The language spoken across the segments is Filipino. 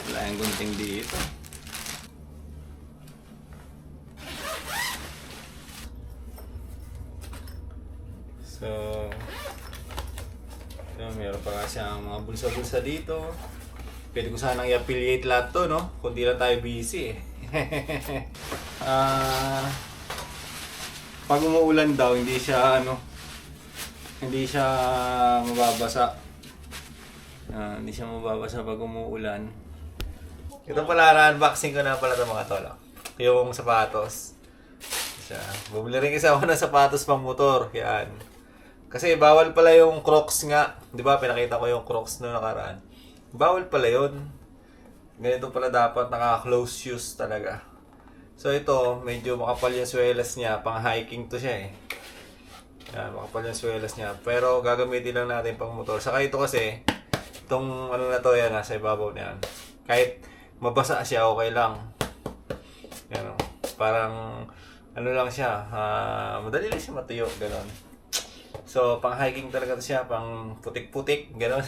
Wala yung gunting dito. So, yun, meron pa nga siyang mga bulsa-bulsa dito. Pwede ko sanang i-affiliate lahat to, no? Kung di lang tayo busy eh. Pag umuulan daw, hindi siya mababasa. Hindi siya mababasa pag umuulan. Ito pala, na-unboxing ko na pala ito mga tolo. Yung sapatos. Siya. Bumili rin isa ako ng sapatos pang motor. Yan. Kasi bawal pala yung Crocs nga. Di ba? Pinakita ko yung Crocs noong nakaraan. Bawal pala yun. Ganito pala dapat. Naka-close shoes talaga. So ito, medyo makapal yung swelas niya. Pang hiking to siya eh. Yan, makapal yung swelas niya. Pero gagamitin lang natin pang motor. Saka ito kasi, itong ano na to yan, nasa ibabaw na yan. Kahit mabasa siya, okay lang. Yan o. Parang, ano lang siya, madali lang siya matuyo, gano'n. So, pang hiking talaga to siya, pang putik-putik, gano'n.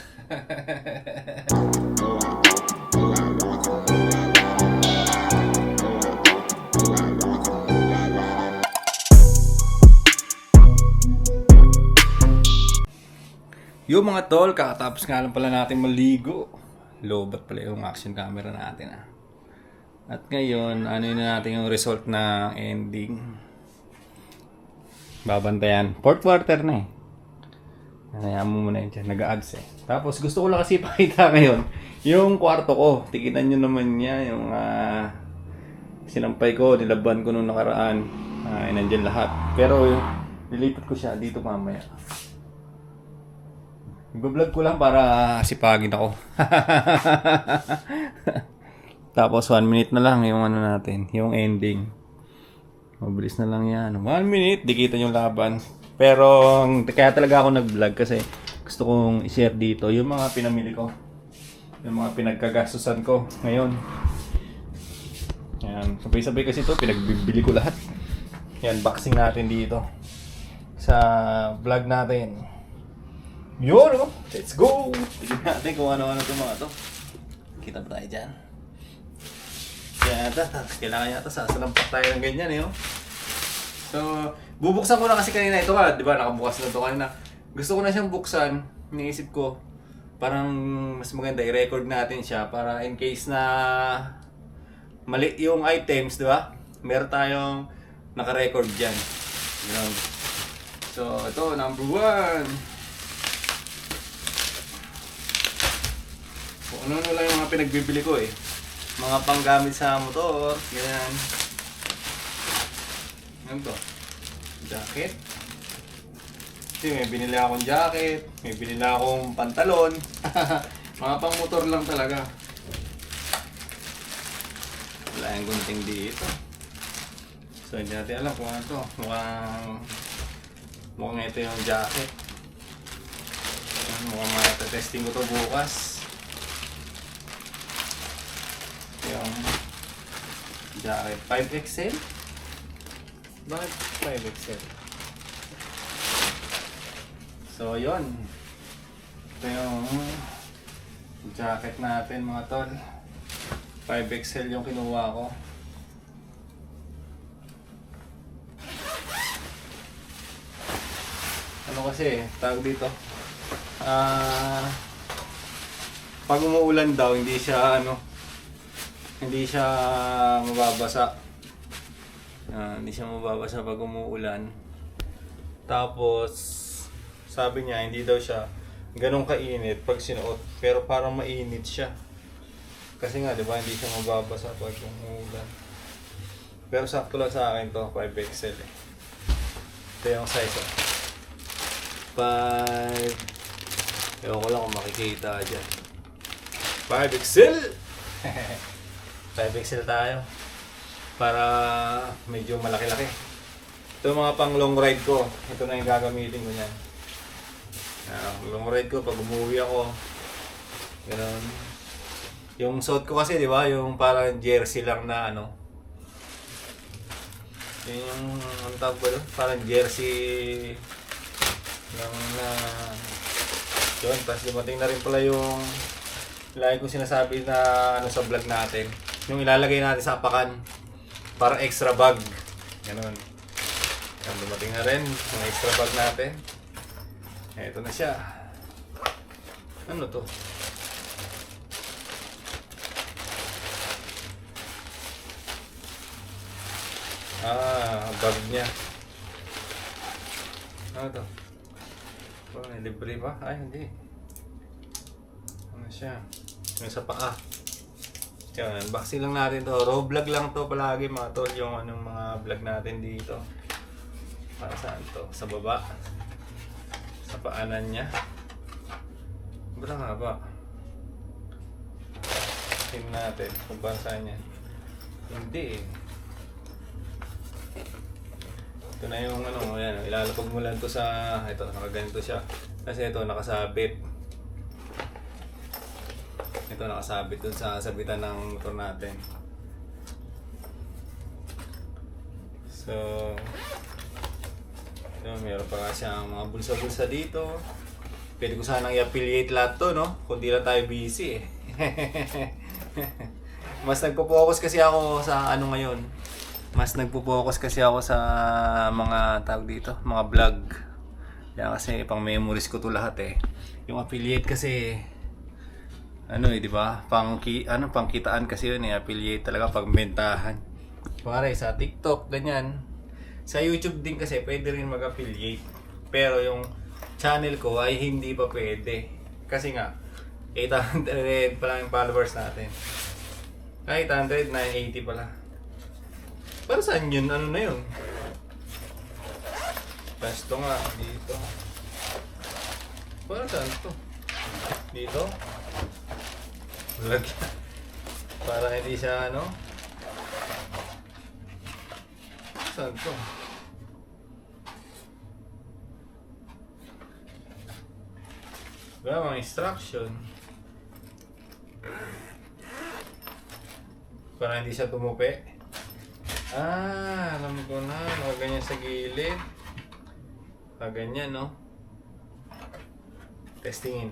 Yung mga tol, kakatapos nga lang pala natin maligo. Lobat pala yung action camera natin At ngayon, ano yun natin yung result na ending. Babantayan. Fourth quarter na eh. Nanayaan mo muna yun dyan. Nag-ads eh. Tapos gusto ko lang kasi ipakita ngayon yung kwarto ko. Tikitan nyo naman niya yung sinampay ko, nilaban ko nung nakaraan. Nandyan lahat. Pero nilipat ko siya dito mamaya. Iba-vlog ko lang para sipagin ako. Tapos 1 minute na lang yung ano natin, yung ending. Mabilis na lang yan. 1 minute, di kita yung laban. Pero kaya talaga ako nag-vlog kasi gusto kong i-share dito yung mga pinamili ko. Yung mga pinagkagastusan ko ngayon. Yan, sabay-sabay kasi ito, pinagbibili ko lahat. Yan, boxing natin dito. Sa vlog natin. Yun, oh. Let's go! Tignan natin kung ano-ano ito mga to. Kita ba tayo dyan? Kailangan yata sasalampak tayo ng ganyan eh. Oh. So, bubuksan ko na kasi kanina ito di ba? Nakabukas na ito kanina. Gusto ko na siyang buksan. Iniisip ko, parang mas maganda i-record natin siya para in case na mali yung items, di ba? Meron tayong naka-record dyan. Yun. So, ito, number 1. Kung ano-ano lang yung mga pinagbibili ko eh. Mga panggamit sa motor, ganyan. Ano to? Jacket. Kasi may binili akong jacket, may binili akong pantalon. Mga pang motor lang talaga. Wala yung gunting dito. So hindi natin alam kung ano to. Mukhang ito yung jacket. Mukhang matatesting ko to bukas. Yung jacket 5XL? Bakit 5XL? So yun, ito yung jacket natin mga tol. 5XL yung kinuha ko. Ano kasi, tawag dito, pag umuulan daw hindi siya mababasa. Hindi siya mababasa pag umuulan. Tapos sabi niya hindi daw siya ganun kainit pag sinuot, pero parang mainit siya. Kasi nga 'di ba hindi siya mababasa pag umuulan. Pero sakto lang sa akin to, 5XL eh. Ito yung size 5. Ewan ko lang kung makikita dyan. 5XL! 5XL tayo para medyo malaki-laki. Ito mga pang long ride ko. Ito na yung gagamitin ko niyan. Long ride ko pag umuwi ako. Ganun. Yung suot ko kasi, di ba? Yung parang jersey lang na yung ang tawag ba doon? Parang jersey lang na yun. Tapos dumating na rin pala yung Lagi ko sinasabi na ano sa vlog natin, yung ilalagay natin sa apakan para extra bag. Ganun. Yan, dumating na rin yung extra bag natin. Ito na siya. Ano to? Bag niya. Ano to? Oh, libre ba? Ay, hindi. Ano siya? Yung sa paa. Yan, unboxing lang natin to. Raw vlog lang to palagi mga tol. Yung anong mga vlog natin dito. Para saan to? Sa baba. Sa paanan niya. Ba't nga ba? Tingnan natin kung para saan yan. Hindi eh. Ito na yung ano, ayan, ilalapag mo lang to sa, ito, nakaganito siya. Kasi ito, nakasabit. Ito, nakasabit dun sa sabitan ng motor natin. So, ito, meron pa nga siyang mga bulsa-bulsa dito. Pwede ko sanang i-affiliate lahat to, no? Kung di lang tayo busy eh. Mas nagpo-focus kasi ako sa ano ngayon. Mas nagpo-focus kasi ako sa mga tawag dito, mga vlog. Kaya kasi pang memories ko to lahat eh. Yung affiliate kasi ano eh, di ba? Pangkitaan kasi yun eh, affiliate talaga pag bentahan. Pare sa TikTok ganyan. Sa YouTube din kasi pwede rin mag-affiliate. Pero yung channel ko ay hindi pa pwede. Kasi nga 800 pa lang yung followers natin. 800, 980 pala. Para saan yun? Ano na yun? Pesto nga, dito. Para saan to? Dito? Lagyan. Para hindi siya ano? Saan to? Wala mga instruction. Para hindi siya tumupi. Alam ko na. Nakaganyan sa gilid. Nakaganyan, no? Testingin.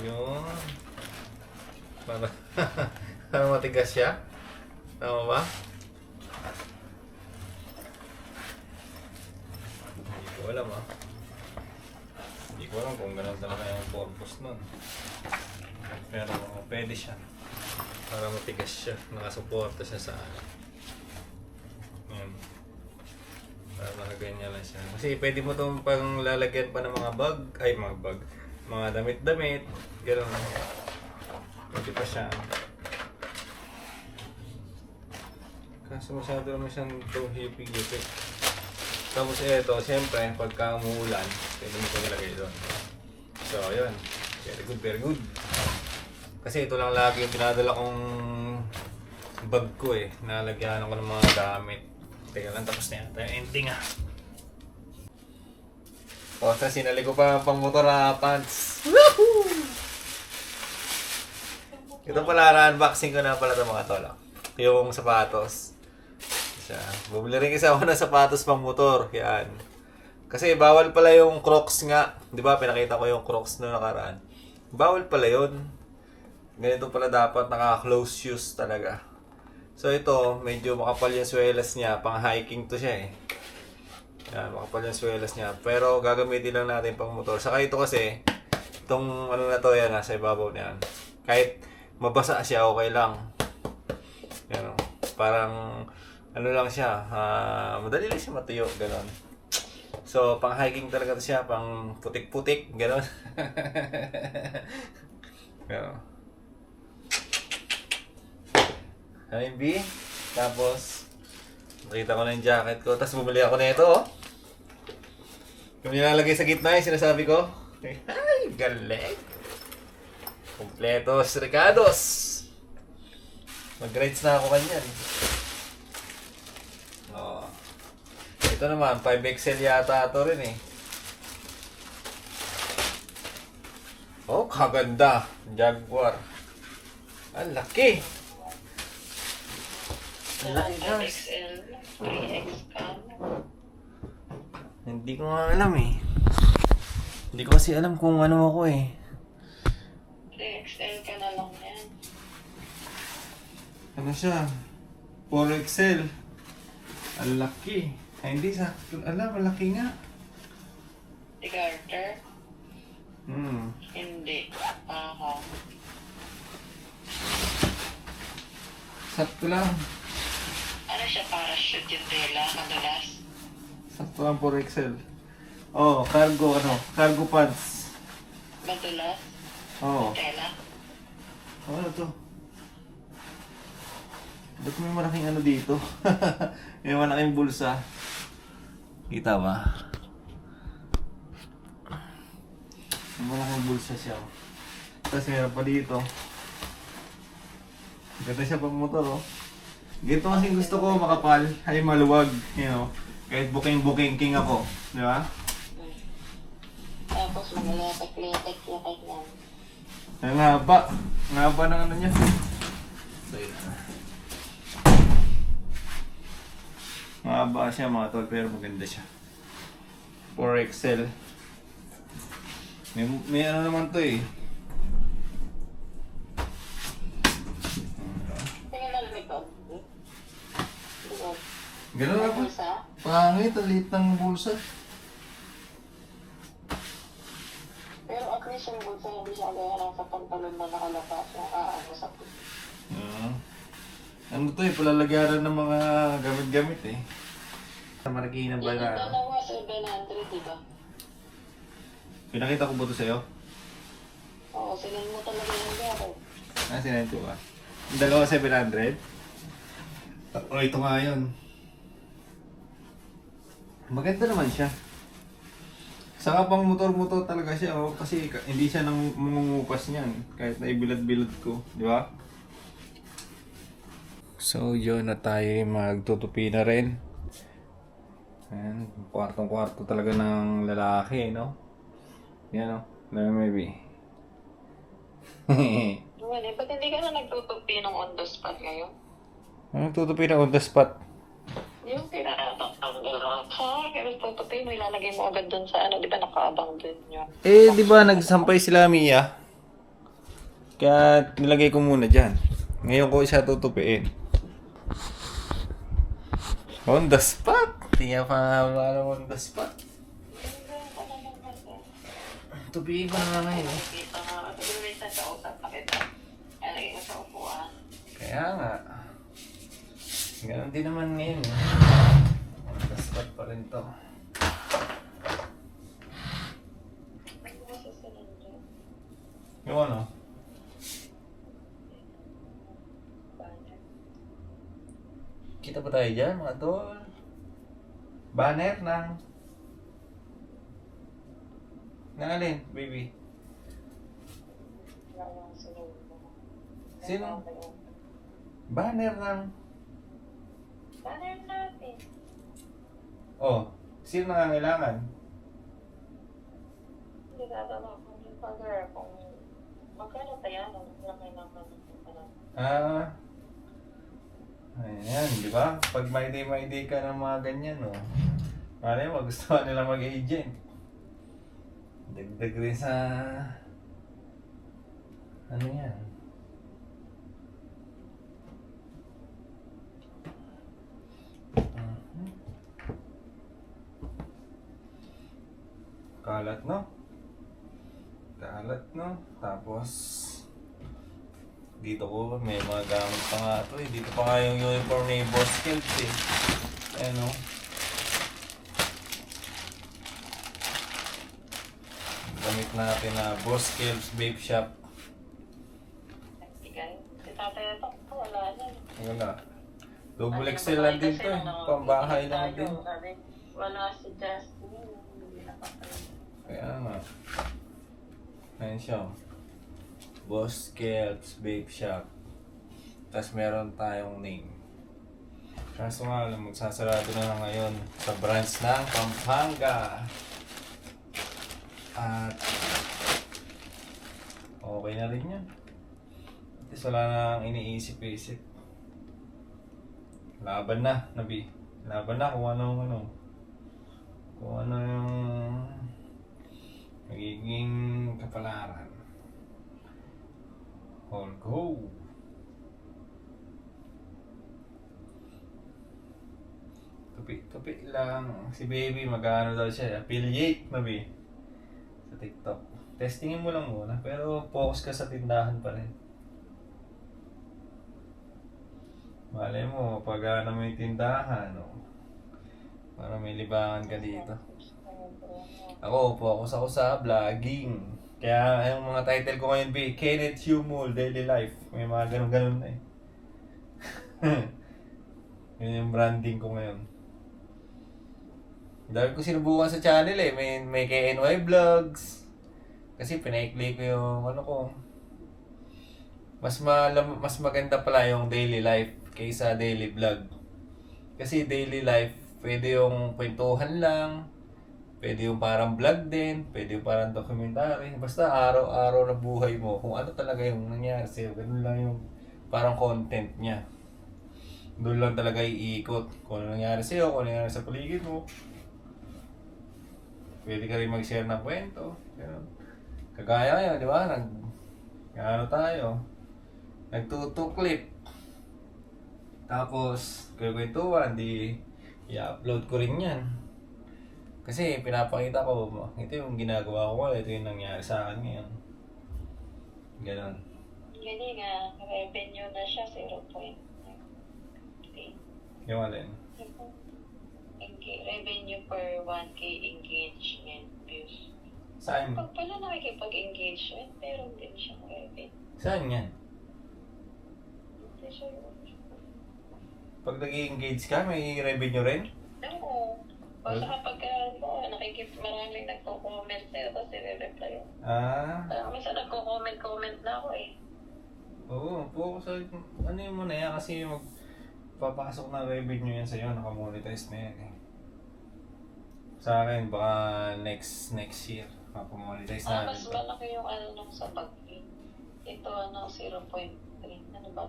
Yun. Para matigas siya. Tama ba? Hindi ko alam, ah. Hindi ko alam kung ganun talaga yung purpose nun. Pero pwede siya. Para matigas siya. Nakasuporta siya sa ano. Yan. Para nakaganyan lang siya. Kasi pwede mo itong pang lalagyan pa ng mga bag. Ay, mga bag. Mga damit-damit. Gano'n. Pwede pa siya. Kaso masyado naman siyang itong hipig-hipig. Tapos ito, siyempre, pagka umuulan, pwede mo ito nilagay doon. So, yun. Very good, very good. Kasi ito lang lagi yung pinadala kong bag ko eh. Nalagyan ako ng mga gamit. Teka lang, tapos na yata yung ending ah. O, sa sinali ko pa pang motor na pants. Woohoo! Ito pala, na-unboxing ko na pala ito mga tolo. Yung sapatos. Siya. Bumili rin kasi ako ng sapatos pang motor. Yan. Kasi bawal pala yung Crocs nga. Di ba, pinakita ko yung Crocs na nakaraan. Bawal pala yun. Ganito pala dapat, naka-close shoes talaga. So ito, medyo makapal yung swelas niya. Pang hiking to siya eh. Yan, makapal yung swelas niya. Pero gagamitin lang natin pang motor. Saka ito kasi, itong ano na to yan, nasa ibabaw niyan. Kahit mabasa siya, okay lang. Yan o. Parang, ano lang siya, madali lang siya matuyo, gano'n. So, pang hiking talaga to siya, pang putik-putik, gano'n. Gano'n. B. Tapos, nakita ko na yung jacket ko. Tapos bumili ako na ito, oh. Yung nilalagay sa gitna, yung sinasabi ko. Ay, galing. Kompletos, Ricados. Mag-rides na ako kanyan. Oh. Ito naman, 5XL yata ito rin eh. Oh, kaganda. Jaguar. Ang laki. XL, 3XL. Hindi ko nga alam eh. Hindi ko kasi alam kung ano ako eh. Ano siya? 4XL. Ang laki. Ay, hindi sa... Ala, malaki nga. Si Carter? Hmm. Hindi. Aha. Sakto lang. Ano siya, parachute yung tela, madalas? Sakto lang 4XL. Oh, cargo ano? Cargo pants. Madalas? Oo. Tela? Ano to? Ba't may malaking ano dito? May malaking bulsa. Kita ba? May malaking bulsa siya. Tapos meron pa dito. Ganda siya pang motor, oh. Ganito kasi gusto ko, makapal. Ay, maluwag. You know, kahit booking king ako. Di ba? Tapos mga letek yan. Ang haba. Ang haba ng ano niya. So, yun. Mahaba siya mga tol, pero maganda siya. 4XL. May ano naman to eh. Tingnan na lumig ko. Ganun nga po. Bulsa? Pangit, ang liit ng bulsa. Pero at least yung bulsa hindi siya gaya lang sa pantalon na nakalapas yung aano sa puso. Ano to eh, palalagyaran ng mga gamit-gamit eh. Marikina ba Yung na? dalawa 700, di ba? Pinakita ko ba ito sa'yo? Oo, sinan mo talaga yung garo. Sinento ba? Yung dalawa 700? Oh, ito nga yun. Maganda naman siya. Saka pang motor-motor talaga siya, oh, kasi hindi siya nang mangungupas niyan kahit na ibilad-bilad ko, di ba? So yun na tayo magtutupi na rin. Ayan, kwartong-kwarto talaga ng lalaki, no? Yan, no? Maybe. Well, ba't hindi ka na nagtutupi ng on the spot ngayon? Anong tutupi na on the spot? Yung pinatanggal ka, kaya tutupi mo, ilalagay mo agad dun sa ano, di ba nakaabang dun yun? Eh, di ba nagsampay sila Mia? Kaya nilagay ko muna dyan. Ngayon ko siya tutupiin. On the spot? Tingnan pa nga on the spot. Tupiin ko na nga ngayon. Kita nga, kasi minsan sa usap na kita. Alagay ko sa upuan. Kaya nga. Ganon din naman ngayon. On the spot pa rin to. Ano mo susunod dyan? Yung ano? Banner. Kita pa tayo dyan mga tol. Banner ng... Nang alin, baby? Wala yung sunod mo. Sino? Banner ng... Banner natin. Oh, sino nangangailangan? Hindi ka alam kung yung pag kung magkano tayo, ano may naman Ah... Ayan, di ba? Pag may day ka ng mga ganyan, oh. Malay mo, gusto nila mag-agent. Dagdag rin sa... Ano yan? Kalat, no? Kalat, no? Tapos... Dito ko, may mga gamit pa nga ito eh. Dito pa nga yung uniform ni Boss Kelps eh. Ayan, no? Gamit natin na Boss Kelps Vape Shop. Nagtigay. Si tatay na to, wala na. Wala. Double XL lang din to eh. Pambahay lang din. Wala si Justin. Hindi nakapalala. Kaya nga. Ayan siya. Boss Kelps Vape Shop. Tapos meron tayong name. Kaso nga lang, magsasarado na lang ngayon sa branch ng Pampanga. At okay na rin yan. At least wala nang iniisip-isip. Laban na, Nabi. Laban na kung ano. Kung ano yung magiging kapalaran. All go! Tupi lang. Si baby, mag-ano daw siya. Affiliate, mabi. Sa TikTok. Testingin mo lang muna. Pero focus ka sa tindahan pa rin. Malay mo, pag-ano mo yung tindahan. Oh. Para may libangan ka dito. Ako, focus ako sa vlogging. Kaya yung mga title ko ngayon, Kenneth Humul, Daily Life. May mga ganun-ganun na eh. Yun yung branding ko ngayon. Dahil ko sinubukan sa channel eh. May KNY Vlogs. Kasi pinaikli ko yung ano ko. Mas maganda pala yung daily life kaysa daily vlog. Kasi daily life, pwede yung kwentuhan lang. Pwede yung parang vlog din. Pwede yung parang documentary. Basta araw-araw na buhay mo. Kung ano talaga yung nangyari sa'yo. Ganun lang yung parang content niya. Doon lang talaga iikot. Kung ano nangyari sa'yo, kung ano nangyari sa paligid mo. Pwede ka rin mag-share ng kwento. Ganun. Kagaya ngayon, di ba? Ano tayo? Nagtutuklip. Tapos, kwentuhan, i-upload ko rin yan. Kasi pinapakita ko, ito yung ginagawa ko, ito yung nangyari sa akin ngayon. Ganon. Ganyan nga, revenue na siya, 0.9. Yung alin? Revenue per 1K engagement views. Saan? Pag pala nakikipag-engagement, meron din siyang revenue. Saan yan? Hindi siya yun. Pag nag-engage ka, may revenue rin? Oo. Basta kapag maraming nagko-comment sa'yo, tapos i-reply yun. Minsan nagko-comment na ako eh. Oo, focus sa ano yun muna yan kasi magpapasok na revenue yan sa'yo, nakamonetize na yan eh. Sa akin, baka next year, mapamonetize na. Mas malaki yung nung sa pag-in. Ito 0.3. Ano ba?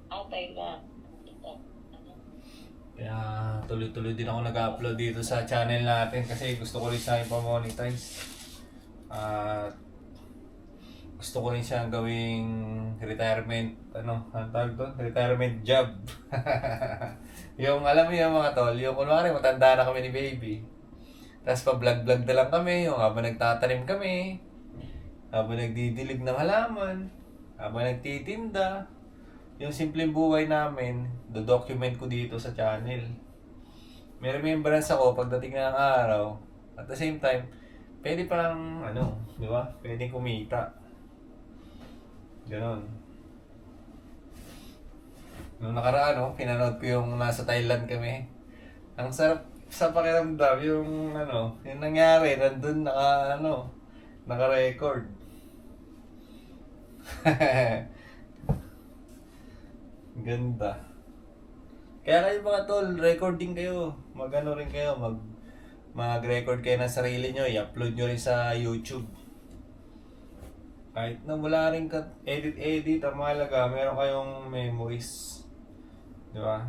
Atay lang. Kaya tuloy-tuloy din ako nag-upload dito sa channel natin kasi gusto ko rin siya ipamonetize. At gusto ko rin siya gawing retirement, ang tawag doon? Retirement job. Yung alam mo yung mga tol, yung kunwari matanda na kami ni baby. Tapos pa-vlog-vlog na lang kami, yung habang nagtatanim kami, habang nagdidilig ng halaman, habang nagtitinda. Yung simpleng buhay namin, do-document ko dito sa channel. May remembrance ako pagdating ng araw. At the same time, pwede parang, di ba? Pwede kumita. Ganon. Nung nakaraan, pinanood ko yung nasa Thailand kami. Ang sarap sa pakiramdam, yung nangyari, nandun naka-record. Ganda. Kaya kayo mga tol, recording kayo. Mag-ano rin kayo, mag-record kayo ng sarili nyo, i-upload nyo rin sa YouTube. Kahit na wala rin edit, ang mahalaga, meron kayong memories. Di ba?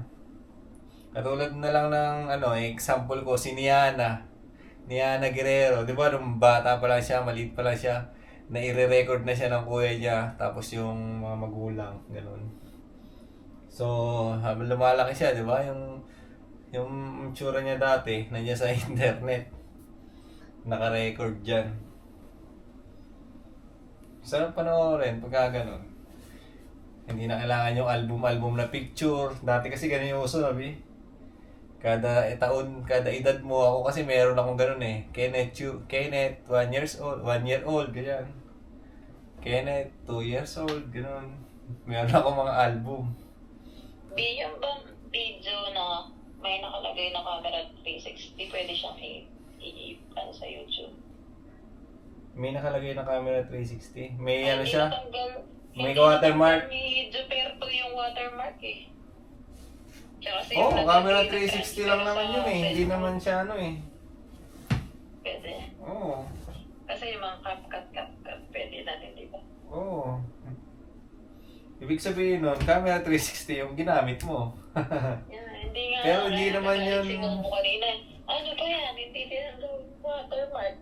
Katulad na lang ng example ko, si Niana Guerrero. Di ba, nung bata pa lang siya, maliit pa lang siya, na i-record na siya ng kuya niya, tapos yung mga magulang, ganun. So, habang lumalaki siya, di ba? Yung itsura niya dati, nandiyan sa internet. Naka-record dyan. Sarap panoorin pagka ganun. Hindi na kailangan yung album na picture. Dati kasi ganun yung uso, nabi. Kada edad mo, ako kasi meron akong ganun eh. Kenneth, 1 year old, ganyan. Kenneth, 2 years old, ganun. Meron akong mga album. Yung bang video na may nakalagay na camera 360, pwede siyang i-pan sa YouTube. May nakalagay na camera 360? May Ay, siya? May Hindi watermark? Ni Gilberto yung watermark eh. Kasi camera 360 lang naman yun eh. Hindi naman siya Pwede. Oo. Kasi yung mga CapCut, pwede natin, di ba? Oo. Ibig sabihin nun, camera 360 yung ginamit mo. Hindi nga. Pero hindi naman yun. Sinong mo kanina, ano ba yan? Hindi din ang watermark.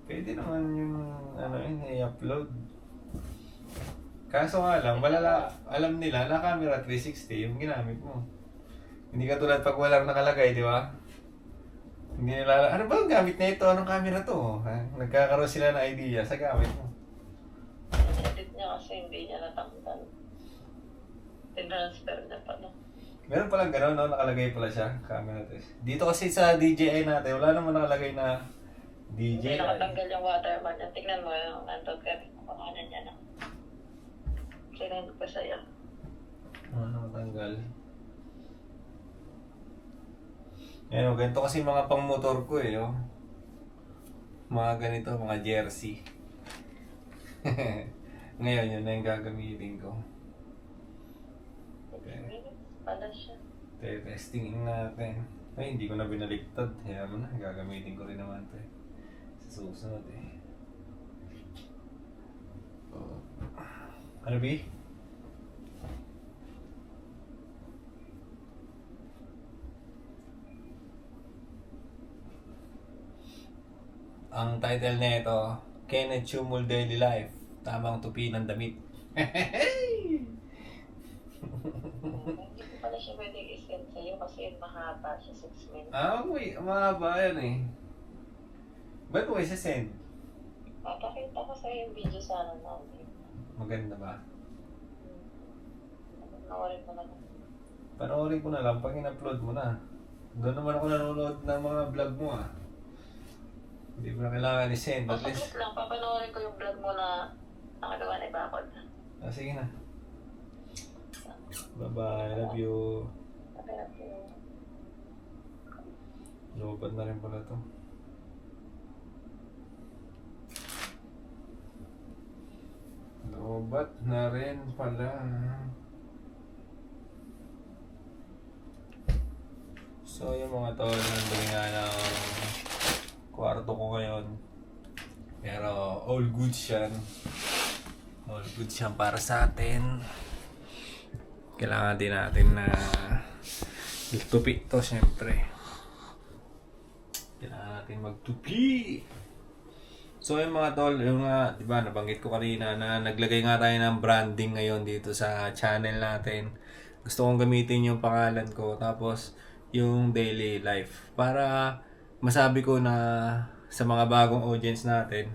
Pwede naman yung i-upload. Kaso nga lang, alam nila na camera 360 yung ginamit mo. Hindi ka tulad pag walang nakalagay, di ba? Hindi nila, ano ba ang gamit na ito? Anong camera to? Ha? Nagkakaroon sila ng idea sa gamit mo. Edit niya kasi hindi niya natanggal. Tinransfer niya pa na. Meron palang gano'n, no? Nakalagay pala siya, camera test. Dito kasi sa DJI natin, wala naman nakalagay na DJI. Hindi nakatanggal yung watermark niya. Tignan mo yung nandun ka rin. Kumanan niya na. Sinend ko sa'yo. Nakatanggal. Ayan, ganito kasi mga pang motor ko eh, oh. Mga ganito, mga jersey. Ngayon, yun na yung gagamitin ko. Pala siya. Testingin natin. Ay, hindi ko na binaligtad. Kaya mo na, gagamitin ko rin naman ito eh. Sa susunod eh. Oh. Ano, B? Ang title na ito, Kenneth Chumul Daily Life. Tamang tupi ng damit. Hindi ko pala siya pwede i-send sa'yo kasi mahaba siya 6 minutes. Uy, mahaba yan eh. Ba't mo isa-send? Papakita ko sa'yo yung video sana namin. Maganda ba? Nawarin mo lang. Panoorin ko na lang pag in-upload mo na. Doon naman ako nanonood ng mga vlog mo ah. Hindi mo na kailangan i-send. At least... Pasakit lang, papanoorin ko yung vlog mo na nakagawa ni Bakod. Sige na. Bye-bye. Love you. Lobad na rin pala to. Lobad na rin pala. So yung mga tol, nandun nga ng kwarto ko ngayon. Pero all good yan. All good yan para sa atin. Kailangan din natin na magtupi to syempre. Kailangan natin magtupi. So yung mga tol, yung nga, di ba, nabanggit ko kanina na naglagay nga tayo ng branding ngayon dito sa channel natin. Gusto kong gamitin yung pangalan ko, tapos yung daily life. Para masabi ko na sa mga bagong audience natin.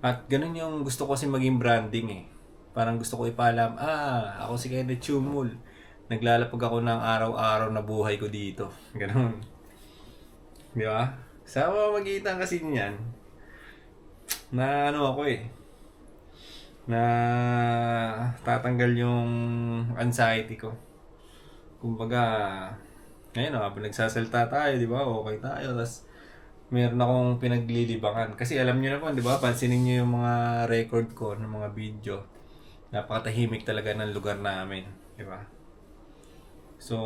At ganun yung gusto ko kasi maging branding eh. Parang gusto ko ipaalam, ako si Kenneth Chumul. Naglalapag ako ng araw-araw na buhay ko dito. Ganun. Di ba? Sa pamamagitan kasi niyan, na ano ako eh, na tatanggal yung anxiety ko. Kumbaga, ngayon habang nagsasalita tayo, di ba? Okay tayo. Tapos, meron akong pinaglilibangan. Kasi alam niyo naman, di ba? Pansinin niyo yung mga record ko ng mga video. Napakatahimik talaga ng lugar namin. Di ba? So,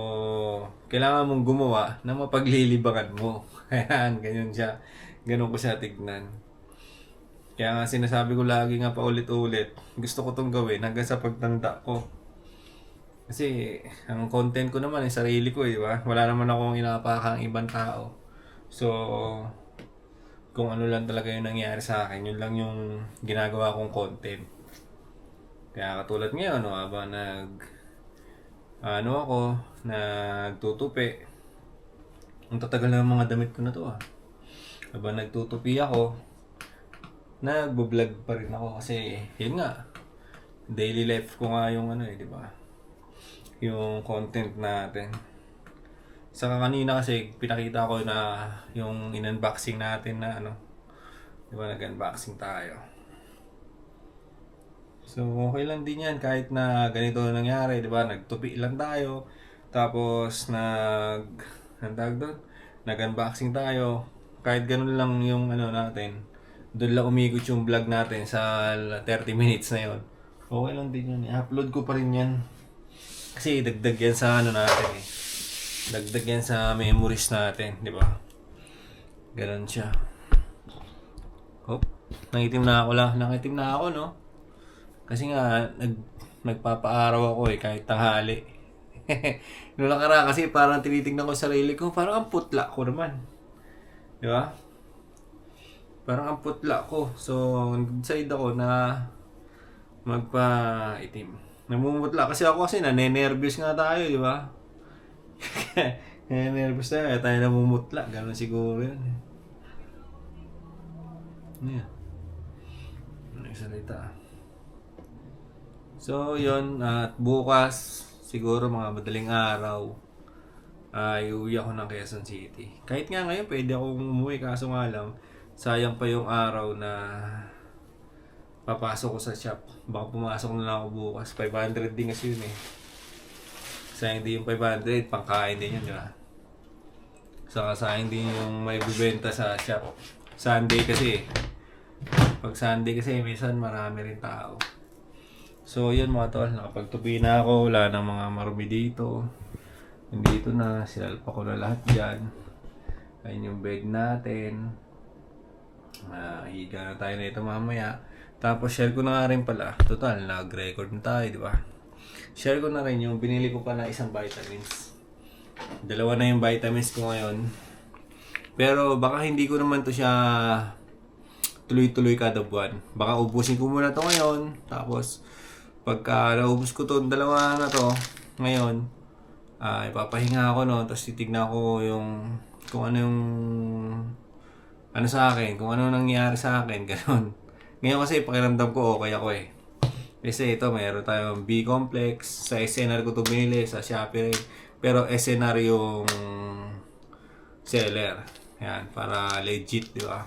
kailangan mong gumawa na mapaglilibangan mo. Ayan, ganyan siya. Ganun ko siya tignan. Kaya nga sinasabi ko lagi nga paulit-ulit, gusto ko itong gawin hanggang sa pagtanda ko. Kasi ang content ko naman ay sarili ko eh, di ba? Wala naman akong inapakang ibang tao. So, kung ano lang talaga yung nangyari sa akin, yun lang yung ginagawa kong content. Kaya katulad ngayon, habang nagtutupi. Ang tatagal na ng mga damit ko na to ah. Habang nagtutupi ako, nagbo-vlog pa rin ako kasi yun nga, daily life ko nga yung di ba? Yung content natin. Saka kanina kasi pinakita ko na yung in-unboxing natin na di ba, nag-unboxing tayo. So okay lang din yan kahit na ganito nangyari, di ba? Nagtupi lang tayo. Tapos nag-unboxing tayo. Kahit ganun lang yung natin. Doon lang umikot yung vlog natin sa 30 minutes na yun. Okay lang din yun. I-upload ko pa rin yan. Kasi dagdag yan sa natin eh. Dagdag yan sa memories natin, di ba? Ganun siya. Nangitim na ako, no? Kasi nga, nagpapaaraw ako eh, kahit tanghali. Noong nakaraan kasi parang tinitingnan ko sa sarili ko, parang ang putla ko naman. Di ba? Parang ang putla ko. So, nag-decide ako na magpa-itim. Namumutla kasi ako kasi nanenervyos nga tayo, di ba? Kaya nervous na, kaya tayo namumutla. Ganon siguro yun. Yan. Nagsalita. So, yun. At bukas, siguro mga madaling araw, ay uwi ako ng Quezon City. Kahit nga ngayon, pwede akong umuwi. Kaso nga lang, sayang pa yung araw na papasok ko sa shop. Baka pumasok na lang ako bukas. 500 din kasi yun eh. Sayang din yung 500, pangkain din yun, di ba? Saka sayang din yung may bibenta sa shop. Sunday kasi. Pag Sunday kasi, minsan marami rin tao. So, yun mga tol. Nakapagtupi na ako. Wala nang mga marumi dito. Nandito na. Sinalpa ko na lahat dyan. Ayun yung bed natin. Higa na tayo na ito mamaya. Tapos, share ko na nga rin pala. Total, nag-record na tayo, di ba? Share ko na rin yung binili ko pa na isang vitamins. Dalawa na yung vitamins ko ngayon. Pero baka hindi ko naman to siya tuloy-tuloy kada buwan. Baka ubusin ko muna to ngayon. Tapos pagka naubos ko to dalawa na to ngayon, ipapahinga ako no. Tapos titignan ko yung kung ano yung ano sa akin, kung ano nangyayari sa akin, gano'n. Ngayon kasi pakiramdam ko okay ako eh. Kasi ito, mayroon tayong B-complex. Sa SNR ko ito binili, sa Shopee rin. Pero SNR yung seller. Yan, para legit, di ba?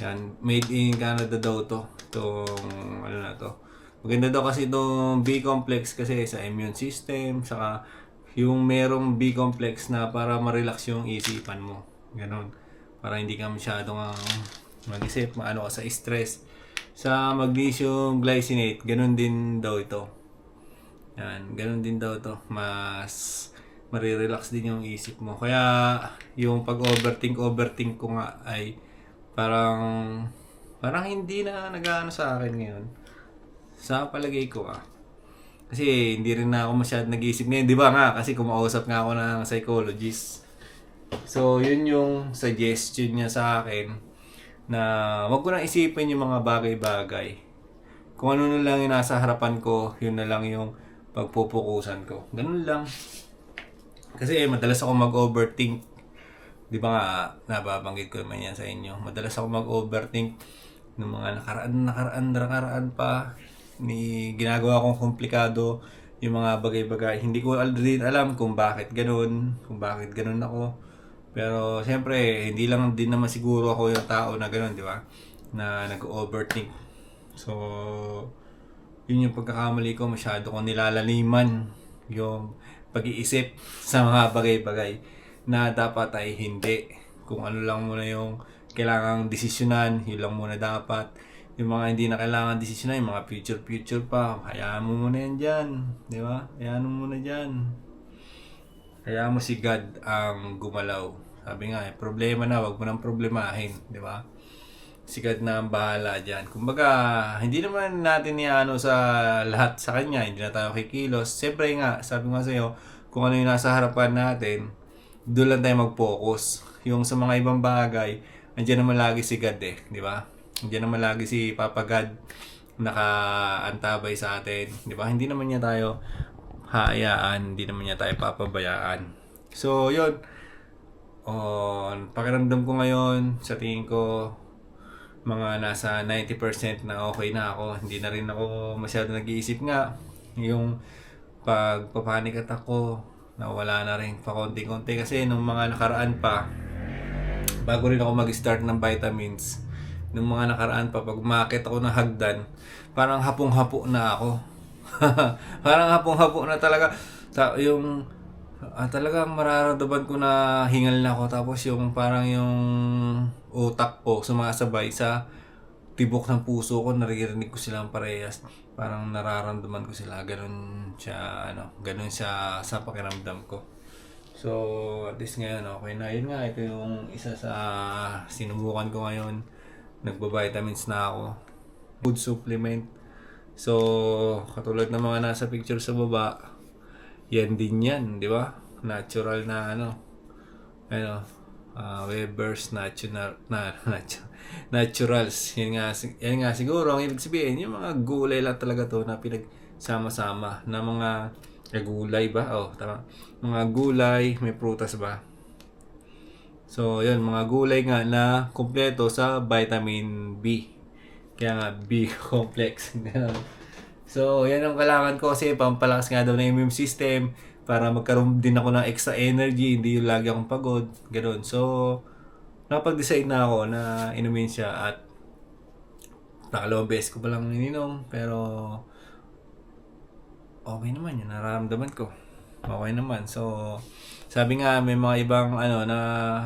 Yan, made in Canada daw to. Itong, ano na to. Maganda daw kasi itong B-complex kasi sa immune system. Saka yung merong B-complex na para ma-relax yung isipan mo. Ganon. Para hindi ka masyadong mag-isip, maano ka sa stress. Sa magnesium glycinate, ganun din daw ito. Yan, ganun din daw ito. Mas marirelax din yung isip mo. Kaya yung pag-overthink ko nga ay parang hindi na nag-aano sa akin ngayon. Sa palagay ko kasi hindi rin na ako masyadong nag-iisip ngayon. Di ba nga? Kasi kumausap nga ako ng psychologist. So, yun yung suggestion niya sa akin. Na wag ko nang isipin yung mga bagay-bagay. Kung ano na lang yung nasa harapan ko, yun na lang yung pagpupukusan ko. Ganun lang. Kasi madalas ako mag-overthink. Di ba nga, nababanggit ko naman yan sa inyo. Madalas ako mag-overthink ng mga nakaraan pa. Ginagawa kong komplikado yung mga bagay-bagay. Hindi ko din alam kung bakit ganun. Kung bakit ganun ako. Pero siyempre, hindi lang din naman siguro ako yung tao na gano'n, di ba? Na nag-overthink. So, yun yung pagkakamali ko. Masyado ko nilalaliman yung pag-iisip sa mga bagay-bagay na dapat ay hindi. Kung ano lang muna yung kailangang desisyonan, yun lang muna dapat. Yung mga hindi na kailangan desisyonan, yung mga future pa, hayaan mo muna yan dyan. Di ba? Hayaan mo muna dyan. Hayaan mo si God ang gumalaw. Sabi nga, problema na, wag mo nang problemahin, di ba? Si God na ang bahala dyan. Kumbaga, hindi naman natin iano sa lahat sa kanya, hindi na tayo kikilos. Siyempre nga, sabi nga sa'yo, kung ano yung nasa harapan natin, doon lang tayo mag-focus. Yung sa mga ibang bagay, andyan naman lagi si God eh, di ba? Andyan naman lagi si Papa God, nakaantabay sa atin, di ba? Hindi naman niya tayo hayaan, hindi naman niya tayo papabayaan. So, yun. Pakiramdam ko ngayon, sa tingin ko, mga nasa 90% na okay na ako. Hindi na rin ako masyado nag-iisip nga. Yung pagpapanik attack ko, nawala na rin pa konti-konti. Kasi nung mga nakaraan pa, bago rin ako mag-start ng vitamins, nung mga nakaraan pa, pag umakit ako ng hagdan, parang hapong-hapo na ako. Parang hapong-hapo na talaga. Yung talagang mararamdaman ko na hingal na ako. Tapos yung parang yung utak ko sumasabay sa tibok ng puso ko. Naririnig ko silang parehas. Parang nararamdaman ko sila. Ganun siya sa pakiramdam ko. So, at least ngayon, okay na. Yun nga, ito yung isa sa sinubukan ko ngayon. Nagba-vitamins na ako. Food supplement. So, katulad ng mga nasa picture sa baba, yan din yan, di ba? Natural na Weber's naturals. Yan nga siguro ang ibig sabihin, yung mga gulay lang talaga to na pinagsama-sama na mga Gulay ba? Oh, tama. Mga gulay, may prutas ba? So, yun, mga gulay nga na kumpleto sa vitamin B. Kaya nga, B complex. So, yan ang kailangan ko kasi pampalakas nga daw ng immune system para magkaroon din ako ng extra energy, hindi yung lagi akong pagod. Ganun. So, nakapag-decide na ako na inumin siya at nakalawang beses ko palang ininom. Pero, okay naman yun. Nararamdaman ko. Okay naman. So, sabi nga may mga ibang na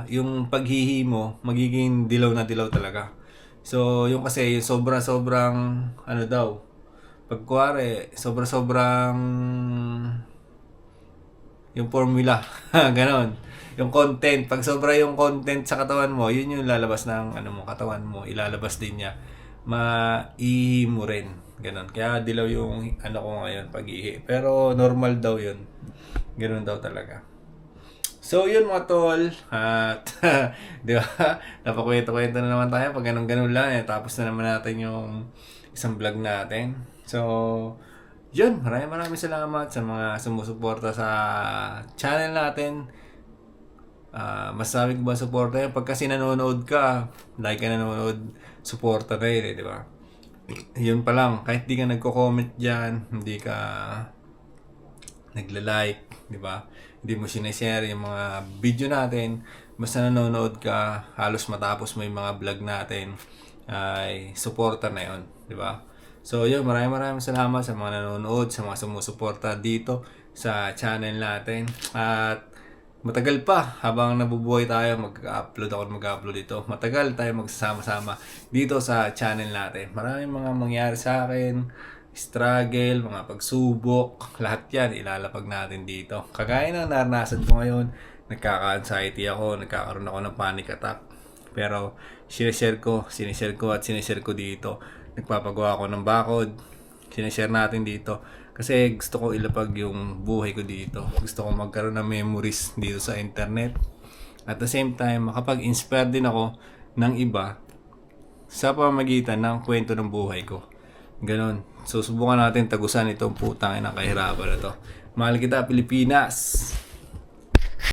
yung paghihi mo magiging dilaw na dilaw talaga. So, yung kasi yung sobrang daw. Pag kuwari, sobrang yung formula. Ganon. Yung content. Pag sobra yung content sa katawan mo, yun yung lalabas ng katawan mo. Ilalabas din niya. Maihi mo rin. Ganon. Kaya dilaw yung ko ngayon, pag-ihi. Pero normal daw yun. Ganon daw talaga. So, yun mga tol. At, di ba? Napakwento-kwento na naman tayo pag ganun lang. Tapos na naman natin yung isang vlog natin. So, yun. Maraming salamat sa mga sumusuporta sa channel natin. Masasabi ko ba suporta yun? Pag kasi nanonood ka, like ka nanonood, suporta na yun, di ba? Yun pa lang. Kahit di ka nagko-comment dyan, hindi ka nagla-like, di ba? Hindi mo sinishare yung mga video natin. Basta nanonood ka, halos matapos mo yung mga vlog natin, ay suporta na yun, di ba? So, yun, maraming salamat sa mga nanonood, sa mga sumusuporta dito sa channel natin. At matagal pa, habang nabubuhay tayo, mag-upload dito. Matagal tayo magsasama-sama dito sa channel natin. Maraming mga mangyari sa akin, struggle, mga pagsubok, lahat yan ilalapag natin dito. Kagaya ng naranasan ko ngayon, nagkaka-anxiety ako, nagkakaroon ako ng panic attack. Pero sinishare ko dito. Nagpapagawa ako ng bakod, sinishare natin dito. Kasi gusto ko ilapag yung buhay ko dito. Gusto ko magkaroon ng memories dito sa internet. At the same time, makapag-inspire din ako ng iba sa pamamagitan ng kwento ng buhay ko. Ganon. So, subukan natin tagusan itong putang ina kahirapan na to. Mahal kita, Pilipinas!